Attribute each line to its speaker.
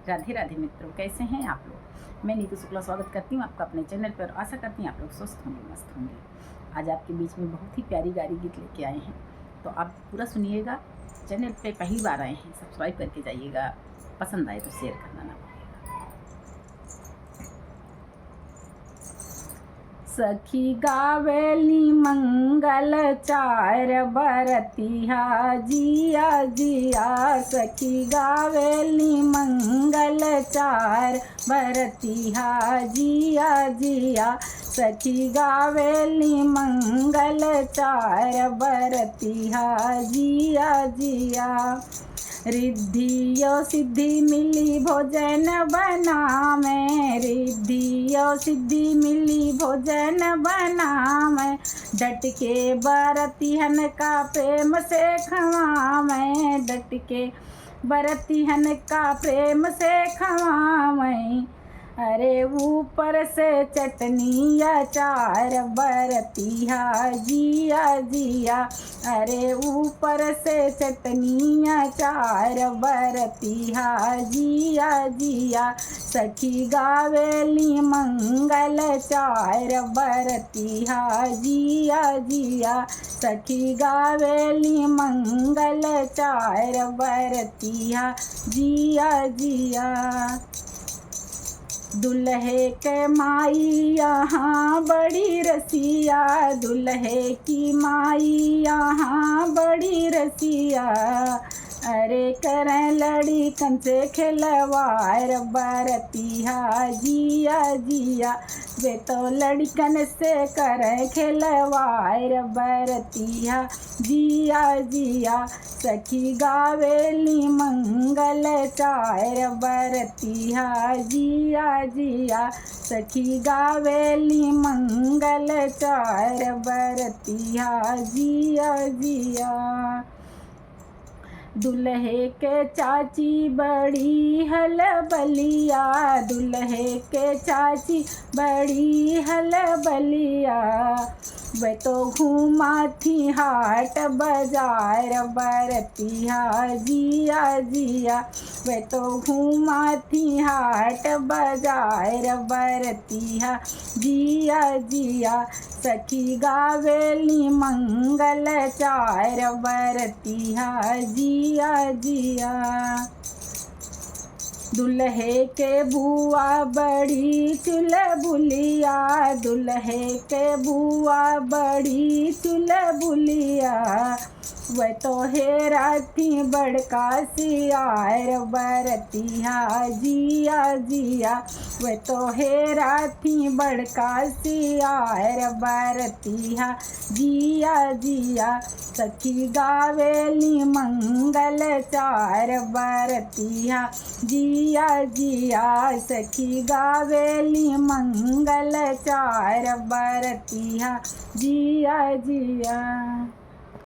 Speaker 1: राधे राधे मित्रों, कैसे हैं आप लोग। मैं नीतू शुक्ला स्वागत करती हूँ आपका अपने चैनल पर। आशा करती हूँ आप लोग स्वस्थ होंगे, मस्त होंगे। आज आपके बीच में बहुत ही प्यारी गारी गीत लेके आए हैं, तो आप पूरा सुनिएगा। चैनल पे पहली बार आए हैं, सब्सक्राइब करके जाइएगा। पसंद आए तो शेयर करना ना भूलिएगा। सखी गावेली मंगल चार बरतिहा जिया जिया। सखी गावेली मंगल चार बरतिहा जिया जिया। सखी गावेली मंगल चार बरतिहा जिया जिया। रिद्धियो सिद्धि मिली भोजन बनावे, रिद्धियो सिद्धि मिली भोजन बनावे। डट के बरतिहन का प्रेम से खवावे, डट के बरतिहन का प्रेम से खवावे। अरे ऊपर से चटनी अचार बरतिहा जिया जिया। अरे ऊपर से चटनी अचार बरतिहा जिया जिया। सखी गावेली मंगल चार बरतिहा जिया जिया। सखी गावेली मंगल चार बरतिहा जिया जिया। दुल्हे के माई यहाँ बड़ी रसिया, दुल्हे की माई यहाँ बड़ी रसिया। अरे करें लड़ी कंसे खिलवार बरतिहा जिया जिया। वे तो लड़कन से करें खिलवार बरतिहा जिया जिया। सखी गावेली मंगल चार बरतिहा जिया जिया। सखी गावेली मंगल चार बरतिहा जिया जिया। दुल्हे के चाची बड़ी हलबलिया, दुल्हे के चाची बड़ी हलबलिया। वे तो घूमा थी हाट बाजार बरतिहा जिया जिया। वे तो घूमा थी हाट बाजार बरतिहा जिया जिया। सखी गावेली मंगल चार बरतिहा जिया जिया। दुल्हे के बुआ बड़ी चुलबुलिया, दुल्हे के बुआ बड़ी चुलबुलिया। वह तो हेरा थी बड़का सियार बरतिहा जिया जिया। वह तो हेरा थी बड़का सियार बरतिहा जिया जिया। सखी गावेली मंगल चार बरतिहा जिया जिया। सखी गावेली मंगल चार बरतिहा जिया जिया।